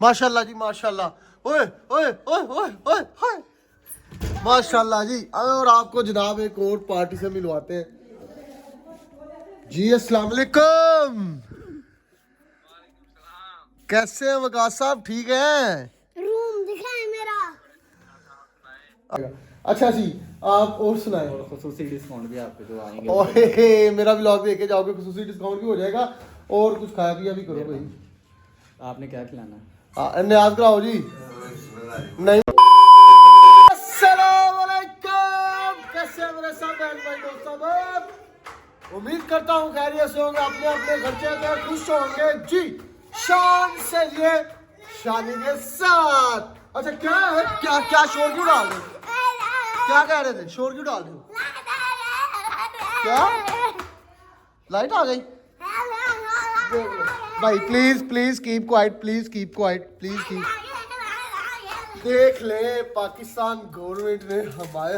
माशाल्लाह जी माशाल्लाह ओए ओए ओए ओए ओए हाय माशाल्लाह जी। और आपको जनाब एक और पार्टी से मिलवाते हैं जी। अस्सलाम वालेकुम, कैसे हैं वकास साहब, ठीक हैं? रूम दिखाए मेरा। अच्छा जी, आप और सुनाएं। और खुसूसी डिस्काउंट भी आपके जो आएंगे। ओहे मेरा व्लॉग देख के जाओगे, खुसूसी डिस्काउंट भी हो जाएगा और कुछ खाया पिया भी करो भाई। आपने क्या खिलाना? न्याज कराओ जी। नहीं अस्सलाम वालेकुम, कैसे हैं मेरे सब बहन भाई दोस्तों? उम्मीद करता हूँ खैरियत से होंगे, अपने अपने खर्चे पे खुश होंगे जी। शान से ये शानी के साथ। अच्छा क्या है, क्या क्या शोर क्यों डाल रहे हो? क्या कह रहे थे, शोर क्यों डाल रहे हो? क्या लाइट आ गई? भाई please please keep quiet, please keep quiet, please keep. देख ले पाकिस्तान गवर्नमेंट ने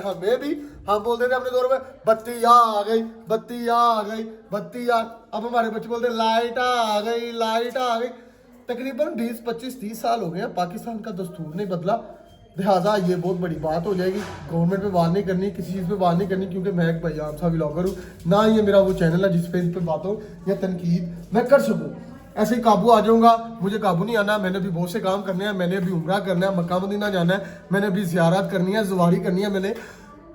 हमें भी, हम बोलते थे अपने दौर में बत्ती आ गई, बत्ती आ गई, बत्ती आ। अब हमारे बच्चे बोलते लाइट आ गई, लाइट आ गई। तकरीबन 20, 25, 30 साल हो गए हैं, पाकिस्तान का दस्तूर नहीं बदला। लिहाजा ये बहुत बड़ी बात हो जाएगी। गवर्नमेंट पे बात नहीं करनी, किसी चीज़ पे बात नहीं करनी, क्योंकि मैं एक भाई आप सा व्लॉगर हूँ ना। ये मेरा वो चैनल है जिस पे इन पे बातों या तनकीद मैं कर सकूँ। ऐसे ही काबू आ जाऊँगा, मुझे काबू नहीं आना। मैंने भी बहुत से काम करने हैं, मैंने अभी उम्रा करना है, मक्का मदीना जाना है, मैंने अभी ज़ियारत करनी है, ज़वारी करनी है, मैंने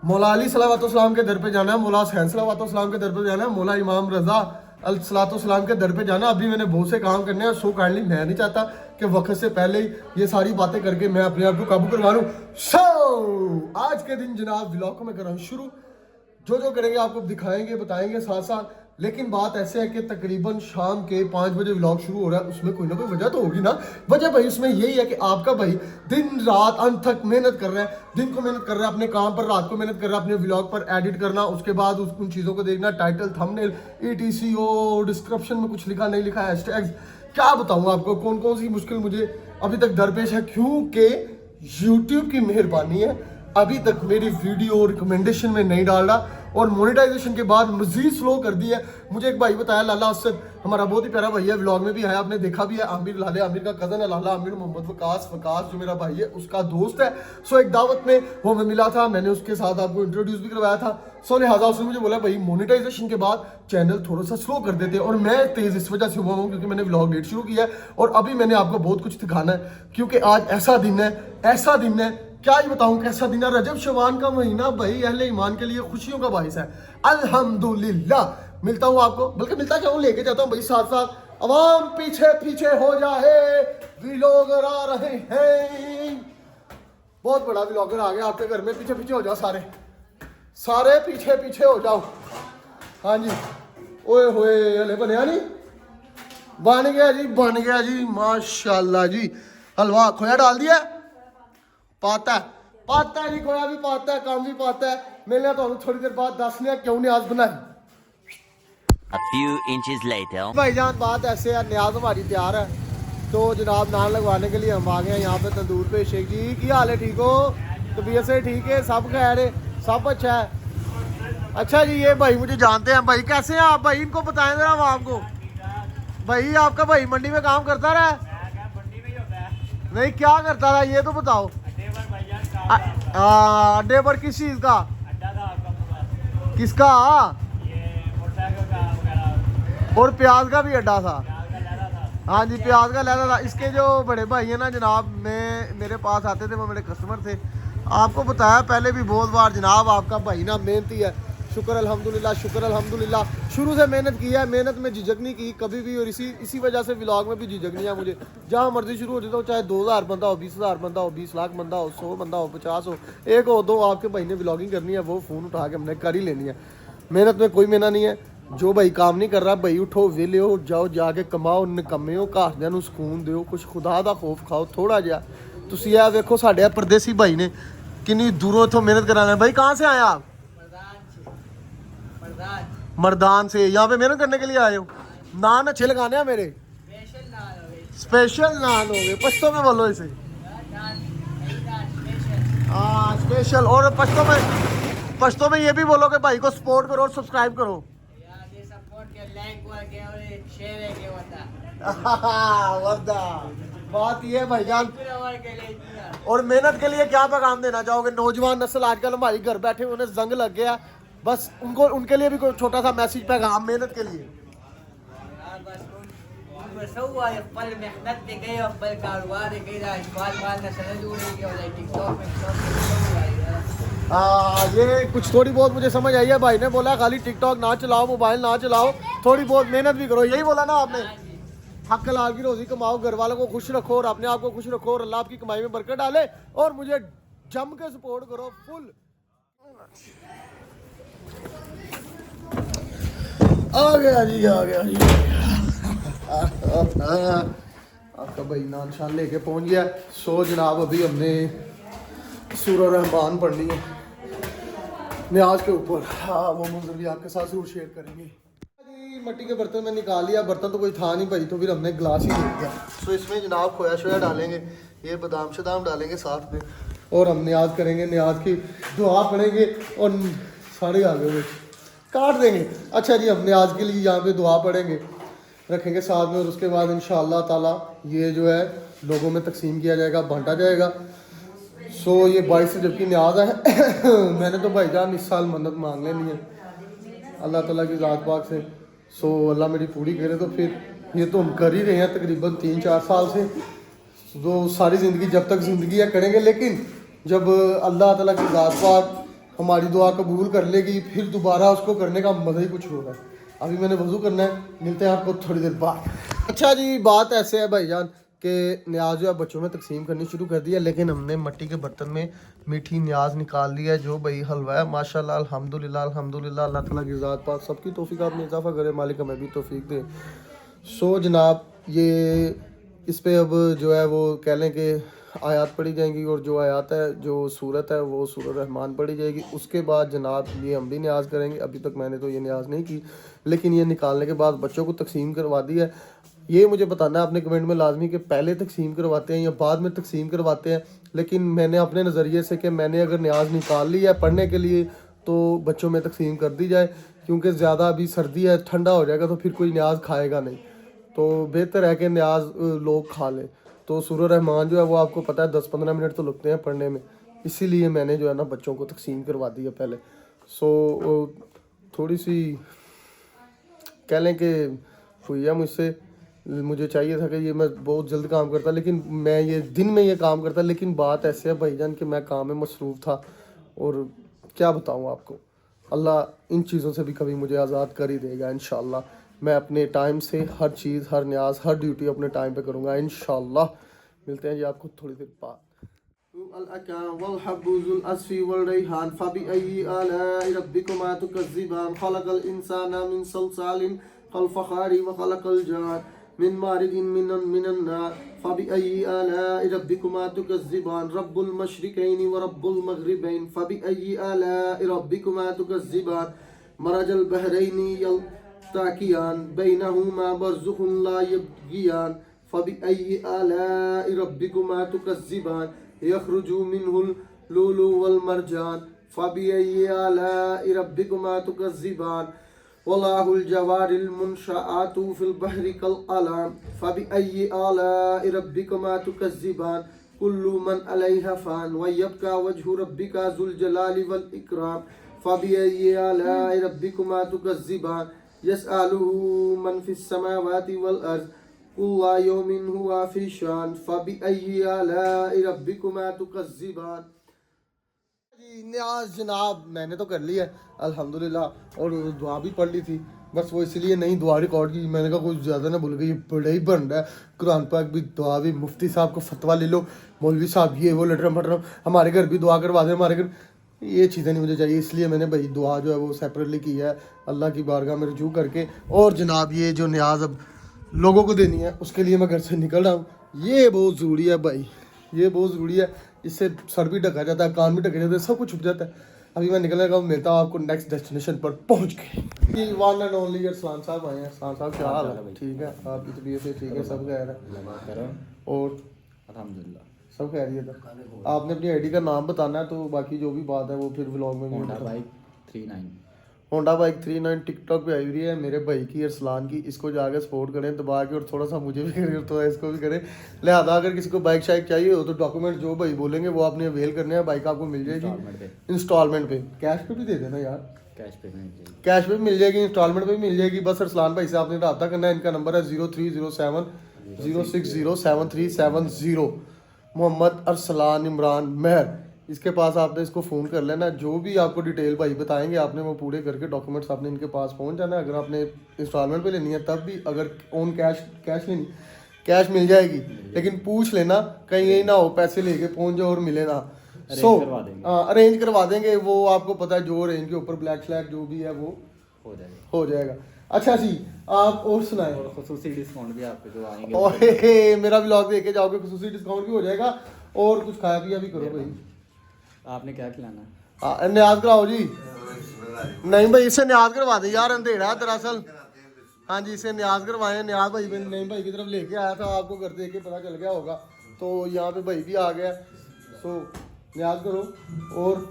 मौला अली सलावत-ओ-सलाम के दर पे जाना है, मौला हुसैन सलावत-ओ-सलाम के दर पे जाना है, मौला इमाम रज़ा अलैहिस्सलाम के दर पे जाना। अभी मैंने बहुत से काम करने हैं। सो काइंडली मैं नहीं चाहता कि वक्त से पहले ही ये सारी बातें करके मैं अपने आप को काबू करवा लूँ। आज के दिन जनाब व्लॉग को मैं कर रहा हूँ शुरू। जो जो करेंगे आपको दिखाएंगे, बताएंगे साथ साथ। लेकिन बात ऐसे है कि तकरीबन शाम के 5 बजे व्लॉग शुरू हो रहा है। उसमें कोई ना कोई वजह तो होगी ना। वजह भाई उसमें यही है कि आपका भाई दिन रात अंत तक मेहनत कर रहा है। दिन को मेहनत कर रहा है अपने काम पर, रात को मेहनत कर रहा है अपने व्लॉग पर एडिट करना, उसके बाद उन चीज़ों को देखना, टाइटल, थंबनेल, ETCO, डिस्क्रिप्शन में कुछ लिखा नहीं लिखा, हैशटैग्स, क्या बताऊँ आपको कौन कौन सी मुश्किल मुझे अभी तक दरपेश है। क्योंकि यूट्यूब की मेहरबानी है, अभी तक मेरी वीडियो रिकमेंडेशन में नहीं डाल रहा और मोनेटाइजेशन के बाद मजीद स्लो कर दी है। मुझे एक भाई बताया, लाला असद, हमारा बहुत ही प्यारा भाई है, व्लॉग में भी आया, आपने देखा भी है। आमिर, लाला आमिर का कज़न है, लाला आमिर मोहम्मद वकास जो मेरा भाई है उसका दोस्त है। सो एक दावत में वो मैं मिला था, मैंने उसके साथ आपको इंट्रोड्यूस भी करवाया था। सो लिहाजा उसने मुझे बोला भाई मोनेटाइजेशन के बाद चैनल थोड़ा सा स्लो कर देते हैं। और मैं तेज़ इस वजह से हुआ हूँ क्योंकि मैंने व्लॉग लेट शुरू किया है और अभी मैंने आपको बहुत कुछ दिखाना है। क्योंकि आज ऐसा दिन है, ऐसा दिन है, क्या ही बताऊं कैसा दिन है। रजब शवान का महीना भाई अहले ईमान के लिए खुशियों का बाइस है। अल्हम्दुलिल्लाह मिलता हूं आपको, बल्कि मिलता क्या हूं, लेके जाता हूं भाई साथ साथ। अवाम पीछे पीछे हो जाए, व्लॉगर आ रहे हैं। बहुत बड़ा व्लॉगर आ गया आपके घर में, पीछे पीछे हो जाओ, सारे सारे पीछे पीछे हो जाओ। हाँ जी, ओए होए हले बनया नहीं, बन गया जी, बन गया जी, माशाल्लाह जी। हलवा खोया डाल दिया, पाता है नहीं, खोया भी पाता है, काम भी पाता है। मैंने तो थोड़ी देर बाद दसने क्यों न्याज बनाई। A few inches later. भाईजान बात ऐसे है, न्याज हमारी तैयार है तो जनाब नान लगवाने के लिए हम आ गए हैं यहाँ पे तंदूर पे। शेख जी की हाल है, ठीक हो? तबीयत से ठीक है, सब खैर है, सब अच्छा है। अच्छा जी, ये भाई मुझे जानते हैं भाई, कैसे हैं आप भाई? इनको बताएं जरा आवाम को। भाई आपका भाई मंडी में काम करता रहा? नहीं, क्या करता था ये तो बताओ। अड्डे पर किस चीज का? किसका? और प्याज का भी अड्डा था। हाँ जी, प्याज का लहदा था। इसके जो बड़े भाई है ना जनाब, मेरे पास आते थे, वो मेरे कस्टमर थे। आपको बताया पहले भी बहुत बार जनाब, आपका भाई ना मेहनती है, शुक्र अल्हम्दुलिल्लाह, शुक्र अल्हम्दुलिल्लाह। शुरू से मेहनत की है, मेहनत में झिझक नहीं की कभी भी। और इसी वजह से व्लॉग में भी झिझक नहीं है मुझे। जहाँ मर्जी शुरू हो जाता हूँ, चाहे 2000 बंदा हो, 20,000 बंदा हो, 20 लाख बंदा हो, 100 बंदा हो, 50 हो, एक हो, दो, आपके भाई ने व्लॉगिंग करनी है, वो फ़ोन उठा के हमने कर ही लेनी है। मेहनत में कोई मेहनत नहीं है। जो भाई काम नहीं कर रहा, भाई उठो, वेले हो, जाओ जाके कमाओ, निकम्मे हो, घरदिਆਂ ਨੂੰ ਸਕੂਨ ਦਿਓ, कुछ खुदा ਦਾ खौफ खाओ थोड़ा ਜਿਹਾ। ਤੁਸੀਂ ਇਹ ਵੇਖੋ ਸਾਡੇ परदेसी भाई ने किन्नी दूरों इतों मेहनत कराना है। भाई कहाँ से आए आप? मर्दान से। यहाँ पे मेहनत करने के लिए आए हो। नान अच्छे लगाने हैं मेरे, स्पेशल नान हो गए। पश्तो में बोलो इसे। हाँ स्पेशल। और पश्तो में ये भी बोलो कि भाई को सपोर्ट करो और सब्सक्राइब करो। वर्दा बात ये भाईजान। और मेहनत के लिए क्या पैगाम देना चाहोगे? नौजवान नस्ल आजकल हमारी घर बैठे उन्हें जंग लग गया, बस उनके लिए भी कोई छोटा सा मैसेज पैगाम मेहनत के लिए। हाँ ये कुछ थोड़ी बहुत मुझे समझ आई है। भाई ने बोला खाली टिकटॉक ना चलाओ, मोबाइल ना चलाओ, थोड़ी बहुत मेहनत भी करो। यही बोला ना आपने? हक हलाल की रोजी कमाओ, घर वालों को खुश रखो और अपने आप को खुश रखो और अल्लाह आपकी कमाई में बरकत डाले। और मुझे जम के सपोर्ट करो फुल। आ गया जी, आ गया जी। आपका भाई नान शान लेके पहुंच गया। सो जनाब अभी हमने सूरह रहमान पढ़नी है न्याज के ऊपर। हाँ वो मंजर भी आपके साथ जरूर शेयर करेंगे। मट्टी के बर्तन में निकाल लिया, बर्तन तो कोई था नहीं भाई, तो फिर हमने गिलास ही ले लिया। तो इसमें जनाब खोया शोया डालेंगे, ये बादाम शदाम डालेंगे साथ में, और हम न्याज करेंगे, न्याज की दुआ पढ़ेंगे और सारे आगे हुए काट देंगे। अच्छा जी, हम न्याज के लिए यहाँ पे दुआ पढ़ेंगे, रखेंगे साथ में, और उसके बाद इंशाअल्लाह ताला ये जो है लोगों में तकसीम किया जाएगा, बांटा जाएगा। सो ये 22 से जबकि न्याज है मैंने तो भाईजान इस साल मन्नत मांग लेनी है अल्लाह ताला की ज़ात पाक से। सो अल्लाह मेरी पूरी करे। तो फिर ये तो हम कर ही रहे हैं तकरीबन 3-4 साल से, तो सारी ज़िंदगी जब तक ज़िंदगी है करेंगे। लेकिन जब अल्लाह ताला की ज़ात पाक हमारी दुआ कबूल कर लेगी, फिर दोबारा उसको करने का मज़ा ही कुछ होगा। अभी मैंने वज़ू करना है, मिलते हैं आपको थोड़ी देर बाद। अच्छा जी, बात ऐसे है भाईजान कि न्याज जो है बच्चों में तकसीम करनी शुरू कर दी है, लेकिन हमने मिट्टी के बर्तन में मीठी न्याज निकाल ली है। जो भाई हलवा है माशाल्लाह अल्हम्दुलिल्लाह अल्हम्दुलिल्लाह, अल्लाह ताला की ज़ात पाक सबकी तौफीक़ात में इजाफ़ा करे, मालिक हमें भी तौफीक दे। सो जनाब ये इस पे अब जो है वो कह लें कि आयात पढ़ी जाएंगी, और जो आयात है जो सूरत है वो सूरह रहमान पढ़ी जाएगी। उसके बाद जनाब ये हम भी न्याज करेंगे। अभी तक मैंने तो ये न्याज नहीं की, लेकिन ये निकालने के बाद बच्चों को तकसीम करवा दी है। ये मुझे बताना है अपने कमेंट में लाजमी कि पहले तकसीम करवाते हैं या बाद में तकसीम करवाते हैं। लेकिन मैंने अपने नज़रिए से कि मैंने अगर न्याज निकाल ली है पढ़ने के लिए तो बच्चों में तकसीम कर दी जाए, क्योंकि ज़्यादा अभी सर्दी है, ठंडा हो जाएगा तो फिर कोई न्याज खाएगा नहीं, तो बेहतर है कि न्याज लोग खा लें। तो सूरह रहमान जो है वो आपको पता है 10-15 मिनट तो लगते हैं पढ़ने में, इसीलिए मैंने जो है ना बच्चों को तकसीम करवा दी है पहले। सो थोड़ी सी कह लें कि हुई है मुझसे, मुझे चाहिए था कि ये मैं बहुत जल्द काम करता, लेकिन मैं ये दिन में ये काम करता। लेकिन बात ऐसे है भाईजान कि मैं काम में मसरूफ़ था, और क्या बताऊँ आपको, अल्लाह इन चीज़ों से भी कभी मुझे आज़ाद कर ही देगा इंशाअल्लाह। मैं अपने टाइम से हर चीज़, हर न्याज, हर ड्यूटी अपने टाइम पे करूँगा इंशाअल्लाह। मिलते हैं जी आपको थोड़ी देर बाद। मिन मारिजिन मिनन नार फबिअय्यि आलाइ रब्बिकुमा तुकज़्ज़िबान रब्बुल मशरिकैनि व रब्बुल मग़रिबैन फबिअय्यि आलाइ रब्बिकुमा तुकज़्ज़िबान मरजल बहरैनि यल्ताक़ियान बैनहुमा बरज़ुख़ुन ला यब्ग़ियान फबिअय्यि आलाइ रब्बिकुमा तुकज़्ज़िबान यख़रुजु मिनहुल लुलु वल मरजान फबिअय्यि आलाइ रब्बिकुमा तुकज़्ज़िबान वलाहुल जवारिल मुनशाआतु फिल बहरि कल अलाम फबिअय्यि आलाइ रब्बिकुमा तुकज़्ज़िबान कुल्लु मन अलैहा फ़ान व यब्का वजहु रब्बिका ज़ुल जलालि वल इकराम फबिअय्यि आलाइ रब्बिकुमा तुकज़्ज़िबान यसअलुहु मन फिस समावाति वल अर्ज़ कुल्लु यौमिन हुवा फ़ी शान फबिअय्यि आलाइ रब्बिकुमा तुकज़्ज़िबान। न्याज जनाब मैंने तो कर लिया है अल्हम्दुलिल्लाह, और दुआ भी पढ़ ली थी, बस वो इसलिए नहीं दुआ रिकॉर्ड की। मैंने कहा कुछ ज़्यादा ना भूल गई, बड़ा ही बन रहा है कुरान पाक भी, दुआ भी, मुफ्ती साहब को फतवा ले लो, मौलवी साहब ये वो लटरम फटरम, हमारे घर भी दुआ करवा दे, हमारे घर ये चीज़ें नहीं मुझे चाहिए। इसलिए मैंने भाई दुआ जो है वो सेपरेटली की है अल्लाह की बारगाह में रुजू करके। और जनाब ये जो न्याज अब लोगों को देनी है उसके लिए मैं घर से निकल रहा हूँ। ये बहुत ज़रूरी है भाई, ये बहुत ज़रूरी है, इससे सर भी ढका जाता है, कान भी ढके जाते हैं, सब कुछ छुप जाता है। अभी मैं निकलने का मिलता हूँ आपको नेक्स्ट डेस्टिनेशन पर पहुँच के। वन एंड ओनली अरसलान साहब आए हैं। अरसलान साहब क्या हाल है? ठीक है, आपकी तबीयत से ठीक है? सब खैर है और अल्हम्दुलिल्लाह सब खैरियत है। आपने अपनी आईडी का नाम बताना है, तो बाकी जो भी बात है वो फिर व्लॉग में भी होंडा बताना। बाइक 39 होंडा बाइक 39 टिकटॉक पे आई हुई है मेरे भाई की, अरसलान की। इसको जाकर सपोर्ट करें दबा के, और थोड़ा सा मुझे भी करें तो इसको भी करें। लिहाजा अगर किसी को बाइक शाइक चाहिए हो तो डॉक्यूमेंट जो भाई बोलेंगे वो आपने अवेल करने हैं। बाइक आपको मिल जाएगी इंस्टॉलमेंट पे। कैश पे भी दे देना यार, कैश पेमेंट। कैश पे भी मिल जाएगी, इंस्टॉलमेंट पे भी मिल जाएगी। बस अरसलान भाई से आपने रब्ता करना है। इनका नंबर है 0307 0607370। मोहम्मद अरसलान इमरान महर, इसके पास आपने इसको फ़ोन कर लेना। जो भी आपको डिटेल भाई बताएंगे आपने वो पूरे करके डॉक्यूमेंट्स आपने इनके पास पहुंच जाना है। अगर आपने इंस्टॉलमेंट पे लेनी है तब भी, अगर ऑन कैश लेनी, कैश मिल जाएगी, लेकिन पूछ लेना कहीं यही ना हो पैसे लेके पहुंच जाओ और मिले ना। अरेंज करवा देंगे वो, आपको पता है जो रेंज के ऊपर ब्लैक फ्लैग जो भी है वो हो जाएगा। अच्छा जी, आप और सुनाएं। और खुसूसी डिस्काउंट भी आपके जो आएंगे। ओहे, मेरा व्लॉग देख के जाओगे, खुसूसी डिस्काउंट भी हो जाएगा और कुछ खाया पिया भी करो भाई। आपने क्या खिलाना है? हाँ, न्याज कराओ जी। नहीं भाई, इससे न्याज करवा दे यार, अंधेरा है दरअसल। हाँ जी, इसे न्याज करवाए। न्याज भाई नहीं भाई की तरफ लेके आया था, आपको घर देख के पता चल गया होगा, तो यहाँ पे भाई भी आ गया। तो न्याज करो और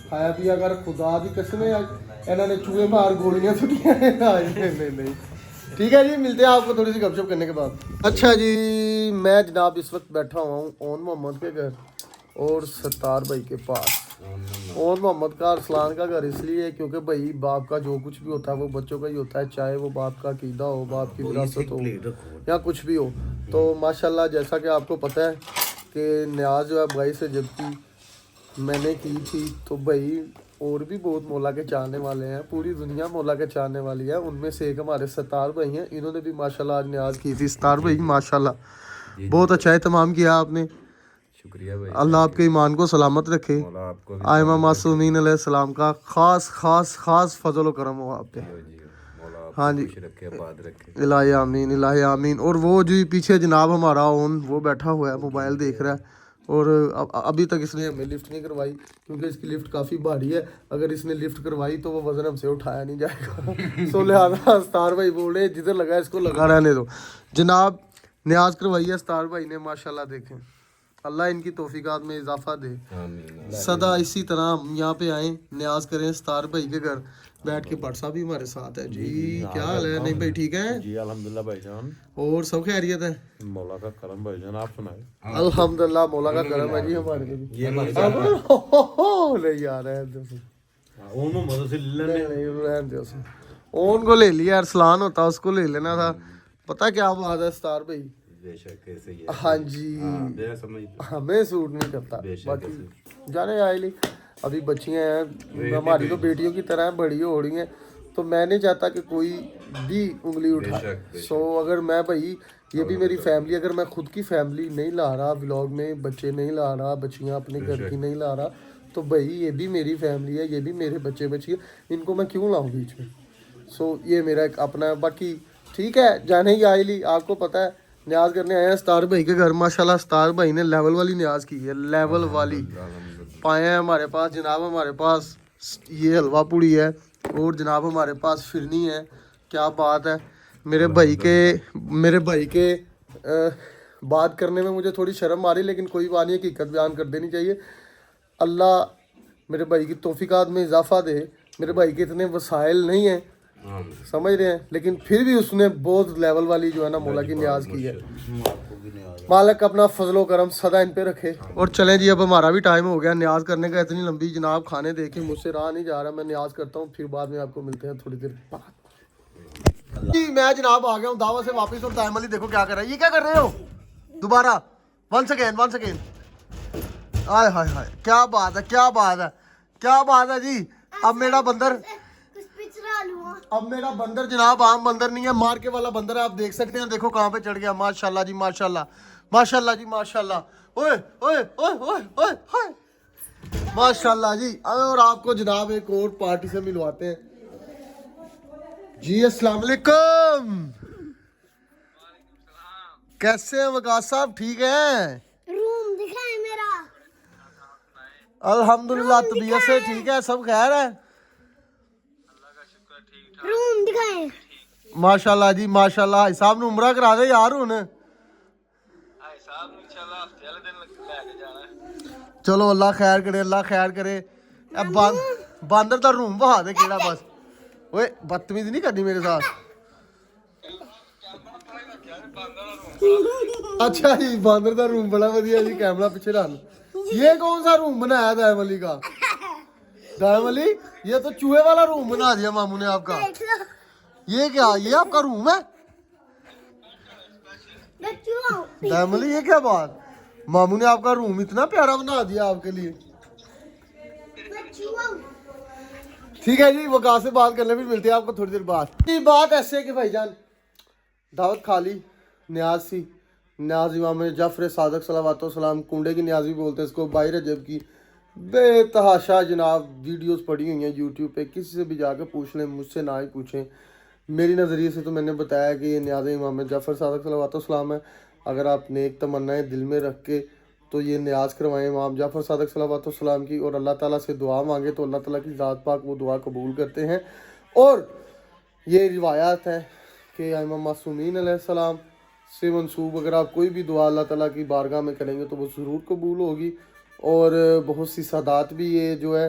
खाया पिया कर। खुदा की कसम है, इन्होंने चूहे मार गोलियां छुट्टियां। नहीं, ठीक है जी, मिलते हैं आपको थोड़ी सी गपशप करने के बाद। अच्छा जी, मैं जनाब इस वक्त बैठा हुआ हूँ ओन मोहम्मद के घर और सत्तार भाई के पास। ओन मोहम्मद का अरसलान का घर इसलिए क्योंकि भाई बाप का जो कुछ भी होता है वो बच्चों का ही होता है, चाहे वो बाप का अकीदा हो, बाप की विरासत हो या कुछ भी हो। तो माशाल्लाह जैसा कि आपको पता है कि न्याज जो है भाई से जबकि मैंने की थी, तो भाई और भी बहुत मौला के चाहने वाले हैं, पूरी दुनिया मौला के चाहने वाली है। उनमें से एक हमारे सत्तार भाई हैं, इन्होंने भी माशाल्लाह आज न्याज की थी। सत्तार भाई माशाल्लाह बहुत अच्छा एहतमाम किया आपने, शुक्रिया भाई। अल्लाह आपके ईमान को सलामत रखे। आयमा मासूमीन अलैहिस्सलाम का खास फजल व करम हो आप पे। हाँ जी, इलाही आमीन, इलाही आमीन। और वो जो पीछे जनाब हमारा ओन वो बैठा हुआ है, मोबाइल देख रहा है, और अभी तक इसने हमें लिफ्ट नहीं करवाई क्योंकि इसकी लिफ्ट काफ़ी भारी है। अगर इसने लिफ्ट करवाई तो वो वज़न हमसे उठाया नहीं जाएगा। सो लिहाजा सतार भाई बोल रहे जिधर लगा इसको लगा रहने दो। जनाब न्याज करवाई है सतार भाई ने, माशाल्लाह। देखें, अल्लाह इनकी तौफीकात में इजाफा दे। सदा इसी तरह यहाँ पे आए, न्याज करें सतार भाई के घर बैठ के। भट्ट साहब भी हमारे साथ है जी। क्या हाल है? नहीं भाई ठीक है जी, अल्हम्दुलिल्लाह भाईजान। और सब खैरियत है? मौला का करम भाईजान, आप सुनाए। अल्हम्दुलिल्लाह मौला का करम है जी हमारे लिए भी। ये नहीं यार ओन को ले लिया, अरसलान होता उसको ले लेना था। पता क्या बात है सतार भाई? बेशक ऐसे ही है। हाँ जी, हमें सूट नहीं करता। बाकी जाने आए अभी बच्चियां हैं हमारी, तो बेटियों की तरह बड़ी हो रही हैं, तो मैं नहीं चाहता कि कोई भी उंगली उठाए। सो अगर मैं भाई, ये भी मेरी फैमिली, अगर मैं खुद की फैमिली नहीं ला रहा व्लॉग में, बच्चे नहीं ला रहा, बच्चियां अपने घर की नहीं ला रहा, तो भाई ये भी मेरी फैमिली है, ये भी मेरे बच्चे बच्चियाँ, इनको मैं क्यों लाऊं बीच में? सो ये मेरा एक अपना, बाकी ठीक है। जाने ही आई ली, आपको पता है न्याज करने आए हैं सतार भाई के घर। माशाल्लाह सतार भाई ने लेवल वाली न्याज की है, लेवल वाली। पाए हैं हमारे पास जनाब, हमारे पास ये हलवा पूड़ी है, और जनाब हमारे पास फिरनी है। क्या बात है। मेरे भाई के बात करने में मुझे थोड़ी शर्म आ रही, लेकिन कोई बात नहीं, हकीकत बयान कर देनी चाहिए। अल्लाह मेरे भाई की तौफीकात में इजाफा दे। मेरे भाई के इतने वसाइल नहीं हैं, समझ रहे हैं, लेकिन फिर भी उसने बहुत लेवल वाली जो है ना मौला की न्याज की है। मालिक अपना फजलो करम सदा इन पे रखे। और चलें जी, अब हमारा भी टाइम हो गया न्याज करने का। इतनी लंबी जनाब खाने देखे मुझसे रहा नहीं जा रहा, मैं न्याज करता हूँ, फिर बाद में आपको मिलते हैं थोड़ी देर बाद। जी मैं जनाब आ गया हूँ दावा से वापस, और टाइम वाली देखो क्या कर रहा है। ये क्या कर रहे हो दोबारा? Once again. आय हाय हाय, क्या बात है, क्या बात है, क्या बात है जी। अब मेरा बंदर जनाब आम बंदर नहीं है, मार के वाला बंदर है। आप देख सकते हैं, देखो कहाँ पे चढ़ गया। माशाल्लाह जी माशाल्लाह, माशाल्लाह जी माशाल्लाह। ओए ओए ओए ओए ओए ओए, माशाल्लाह जी। और आपको जनाब एक और पार्टी से मिलवाते हैं जी। अस्सलाम वालेकुम, कैसे हैं वकास साहब? ठीक है? रूम दिखाए मेरा। अल्हम्दुलिल्लाह तबीयत से ठीक है, सब खैर है। रूम दिखाए। माशाल्लाह जी माशाल्लाह। भाई साहब ने उमरा करा दे यार हुन। चलो अल्लाह खैर करे, अल्लाह खैर करे। बांदर दा रूम बहा दे केड़ा बस। ओए बदतमीजी नहीं करनी मेरे साथ। अच्छा जी बांदर दा रूम बड़ा बढ़िया जी, कैमरा पीछे रख। ये कौन सा रूम बनाया दायम अली का? दायम अली ये तो चूहे वाला रूम बना दिया मामू ने आपका। देख लो। ये क्या, ये आपका रूम है? दायम अली ये क्या बात, मामू ने आपका रूम इतना प्यारा बना दिया आपके लिए। ठीक है जी, वक़ास से बात करने भी मिलते हैं आपको थोड़ी देर बाद। ये बात ऐसे है कि भाईजान दावत खा ली, न्याज सी, न्याज इमाम जाफर सादक सलावतो सलाम, कुंडे की न्याज भी बोलते हैं इसको, 22 रजब की बेतहाशा जनाब वीडियोस पड़ी हुई हैं यूट्यूब पे, किसी से भी जाकर पूछ लें, मुझसे ना ही पूछें। मेरी नज़रिए से तो मैंने बताया कि ये न्याज इमाम जाफर सादक सलावतो सलाम है। अगर आप नेक तमन्नाएं दिल में रख के तो ये न्याज करवाएं इमाम जाफर सादक सलावतो सलाम की, और अल्लाह ताला से दुआ मांगे तो अल्लाह ताला की ज़ात पाक वो दुआ कबूल करते हैं। और ये रिवायात है कि इमाम मासूमीन अलैहिस्सलाम से मंसूब अगर आप कोई भी दुआ अल्लाह ताला की बारगाह में करेंगे तो वो ज़रूर कबूल होगी। और बहुत सी सादात भी ये जो है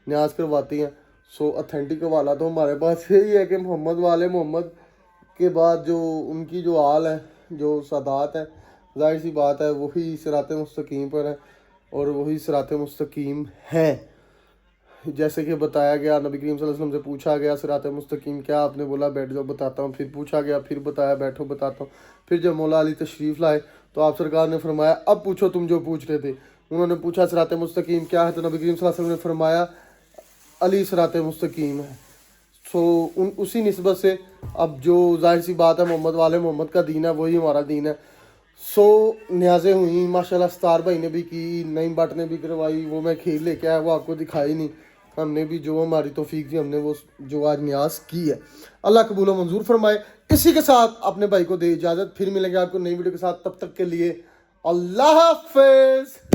न्याज करवाती हैं। सो ऑथेंटिक हवाला तो हमारे पास यही है कि मोहम्मद वाले मोहम्मद के बाद जो उनकी जो आल है, जो सादात है, जाहिर सी बात है वही सिरात मुस्तकीम पर है और वही सिरात मुस्तकीम है। जैसे कि बताया गया, नबी करीम सल्लल्लाहु अलैहि वसल्लम से पूछा गया सिरात मुस्तकीम क्या, आपने बोला बैठ जाओ बताता हूँ। फिर पूछा गया, फिर बताया बैठो बताता हूँ। फिर जब मौला अली तशरीफ़ लाए तो आप सरकार ने फरमाया अब पूछो तुम जो पूछ रहे थे। उन्होंने पूछा सिरात मुस्तकीम क्या है, तो नबी करीम सल्लल्लाहु अलैहि वसल्लम ने फरमाया अली सिरात मुस्तकीम है। सो उसी निस्बत से अब जो जाहिर सी बात है मोहम्मद वाले मोहम्मद का दीन है वही हमारा दीन है। सो न्याज़ें हुई माशाल्लाह, स्टार भाई ने भी की, नईम भट्ट ने भी करवाई, वो मैं खेल लेके आया, वो आपको दिखाई नहीं। हमने भी जो हमारी तौफीक थी हमने वो जो आज न्याज की है, अल्लाह कबूल व मंजूर फरमाए। इसी के साथ अपने भाई को दे इजाज़त, फिर मिलेंगे आपको नई वीडियो के साथ, तब तक के लिए अल्लाह हाफ़िज़।